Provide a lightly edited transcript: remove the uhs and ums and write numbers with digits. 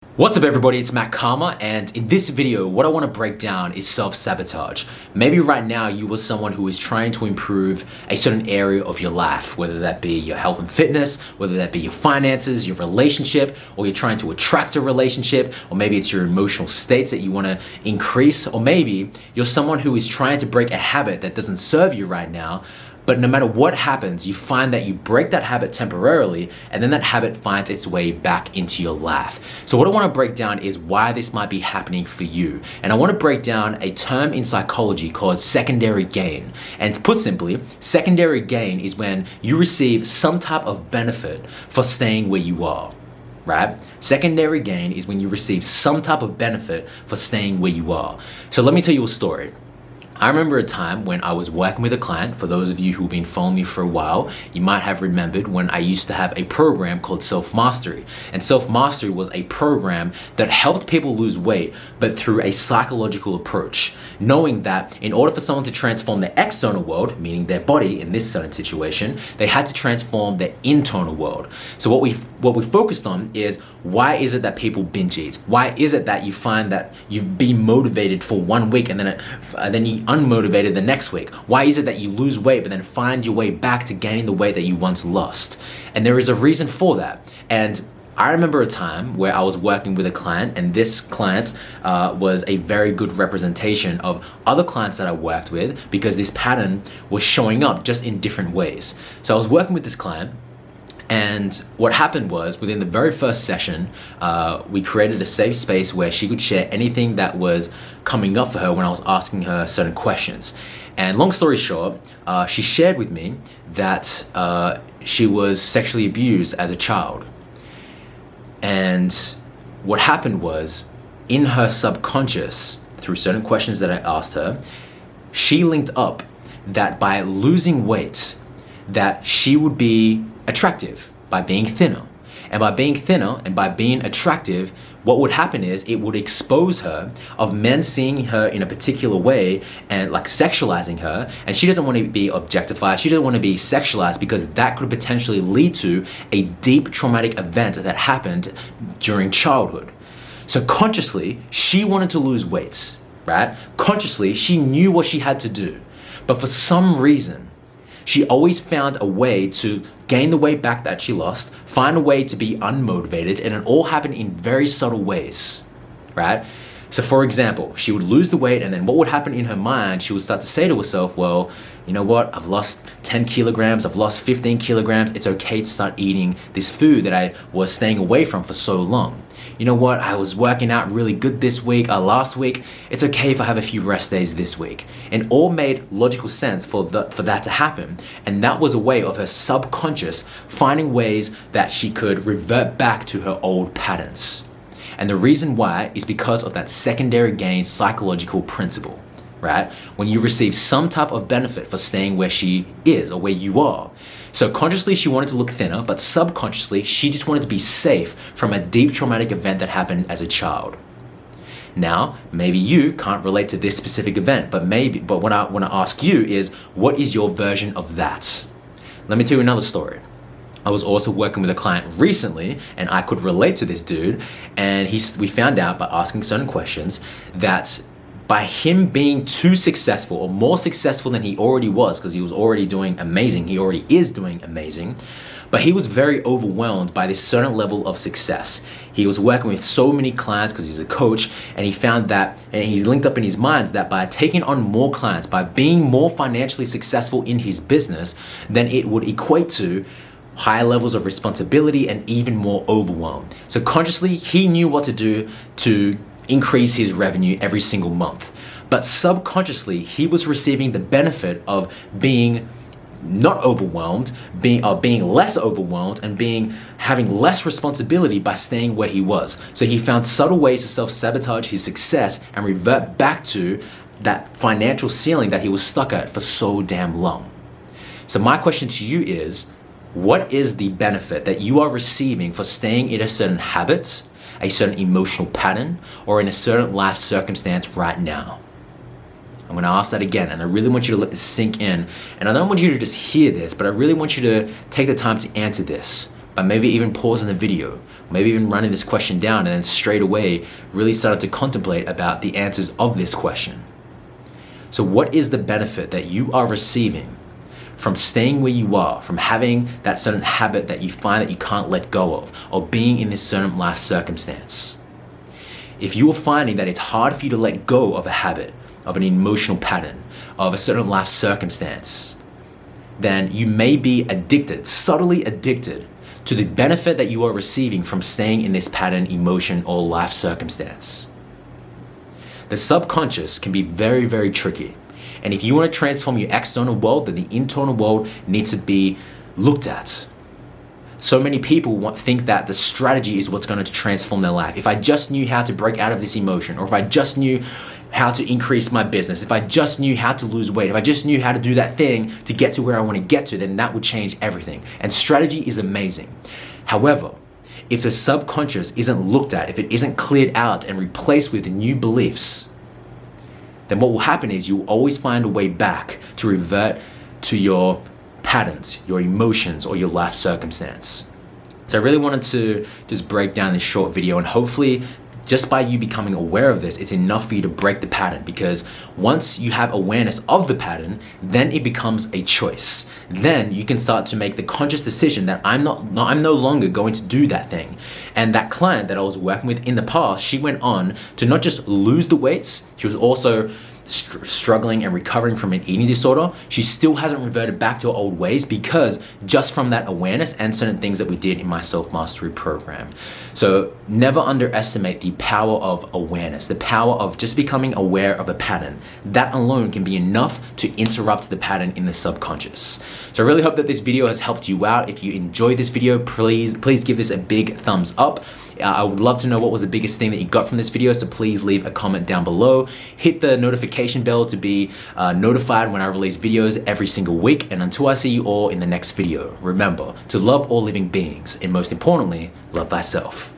What's up everybody, it's Cama, and in this video what I want to break down is self-sabotage. Maybe right now you are someone who is trying to improve a certain area of your life, whether that be your health and fitness, whether that be your finances, your relationship, or you're trying to attract a relationship, or maybe it's your emotional states that you want to increase, or maybe you're someone who is trying to break a habit that doesn't serve you right now. But no matter what happens, you find that you break that habit temporarily and then that habit finds its way back into your life. So what I want to break down is why this might be happening for you. And I want to break down a term in psychology called secondary gain. And put simply, secondary gain is when you receive some type of benefit for staying where you are. Right? Secondary gain is when you receive some type of benefit for staying where you are. So let me tell you a story. I remember a time when I was working with a client. For those of you who've been following me for a while, you might have remembered when I used to have a program called Self-Mastery. And Self-Mastery was a program that helped people lose weight, but through a psychological approach. Knowing that in order for someone to transform their external world, meaning their body in this certain situation, they had to transform their internal world. So what we focused on is, why is it that people binge eat? Why is it that you find that you've been motivated for 1 week and then you unmotivated the next week? Why is it that you lose weight but then find your way back to gaining the weight that you once lost? And there is a reason for that. And I remember a time where I was working with a client, and this client was a very good representation of other clients that I worked with, because this pattern was showing up just in different ways. So I was working with this client, and what happened was, within the very first session, we created a safe space where she could share anything that was coming up for her when I was asking her certain questions. And long story short, she shared with me that she was sexually abused as a child. And what happened was, in her subconscious, through certain questions that I asked her, she linked up that by losing weight, that she would be attractive by being thinner. And by being thinner and by being attractive, what would happen is it would expose her of men seeing her in a particular way and like sexualizing her. And she doesn't want to be objectified. She doesn't want to be sexualized, because that could potentially lead to a deep traumatic event that happened during childhood. So consciously, she wanted to lose weight, right? Consciously, she knew what she had to do. But for some reason, she always found a way to gain the weight back that she lost, find a way to be unmotivated, and it all happened in very subtle ways, right? So for example, she would lose the weight, and then what would happen in her mind, she would start to say to herself, well, you know what, I've lost 10 kilograms, I've lost 15 kilograms, it's okay to start eating this food that I was staying away from for so long. You know what, I was working out really good this week, last week, it's okay if I have a few rest days this week. And all made logical sense for that to happen. And that was a way of her subconscious finding ways that she could revert back to her old patterns. And the reason why is because of that secondary gain psychological principle, right? When you receive some type of benefit for staying where she is or where you are. So consciously she wanted to look thinner, but subconsciously she just wanted to be safe from a deep traumatic event that happened as a child. Now, maybe you can't relate to this specific event, but what I want to ask you is, what is your version of that? Let me tell you another story. I was also working with a client recently, and I could relate to this dude, and we found out by asking certain questions that by him being too successful, or more successful than he already was, because he was already doing amazing, he already is doing amazing, but he was very overwhelmed by this certain level of success. He was working with so many clients because he's a coach, and he found that, and he's linked up in his minds that by taking on more clients, by being more financially successful in his business, then it would equate to higher levels of responsibility and even more overwhelm. So consciously, he knew what to do to increase his revenue every single month. But subconsciously, he was receiving the benefit of being not overwhelmed, being less overwhelmed, and having less responsibility by staying where he was. So he found subtle ways to self-sabotage his success and revert back to that financial ceiling that he was stuck at for so damn long. So my question to you is, what is the benefit that you are receiving for staying in a certain habit, a certain emotional pattern, or in a certain life circumstance right now? I'm going to ask that again, and I really want you to let this sink in. And I don't want you to just hear this, but I really want you to take the time to answer this by maybe even pausing the video, maybe even running this question down and then straight away really started to contemplate about the answers of this question. So what is the benefit that you are receiving from staying where you are, from having that certain habit that you find that you can't let go of, or being in this certain life circumstance? If you are finding that it's hard for you to let go of a habit, of an emotional pattern, of a certain life circumstance, then you may be addicted, subtly addicted, to the benefit that you are receiving from staying in this pattern, emotion, or life circumstance. The subconscious can be very, very tricky. And if you want to transform your external world, then the internal world needs to be looked at. So many people think that the strategy is what's going to transform their life. If I just knew how to break out of this emotion, or if I just knew how to increase my business, if I just knew how to lose weight, if I just knew how to do that thing to get to where I want to get to, then that would change everything. And strategy is amazing. However, if the subconscious isn't looked at, if it isn't cleared out and replaced with new beliefs, then what will happen is you'll always find a way back to revert to your patterns, your emotions, or your life circumstance. So I really wanted to just break down this short video, and hopefully just by you becoming aware of this, it's enough for you to break the pattern, because once you have awareness of the pattern, then it becomes a choice. Then you can start to make the conscious decision that I'm no longer going to do that thing. And that client that I was working with in the past, she went on to not just lose the weights, she was also struggling and recovering from an eating disorder. She still hasn't reverted back to her old ways, because just from that awareness and certain things that we did in my self-mastery program. So never underestimate the power of awareness, the power of just becoming aware of a pattern. That alone can be enough to interrupt the pattern in the subconscious. So I really hope that this video has helped you out. If you enjoyed this video, please give this a big thumbs up. I would love to know what was the biggest thing that you got from this video, so please leave a comment down below. Hit the notification bell to be notified when I release videos every single week. And until I see you all in the next video, remember to love all living beings, and most importantly, love thyself.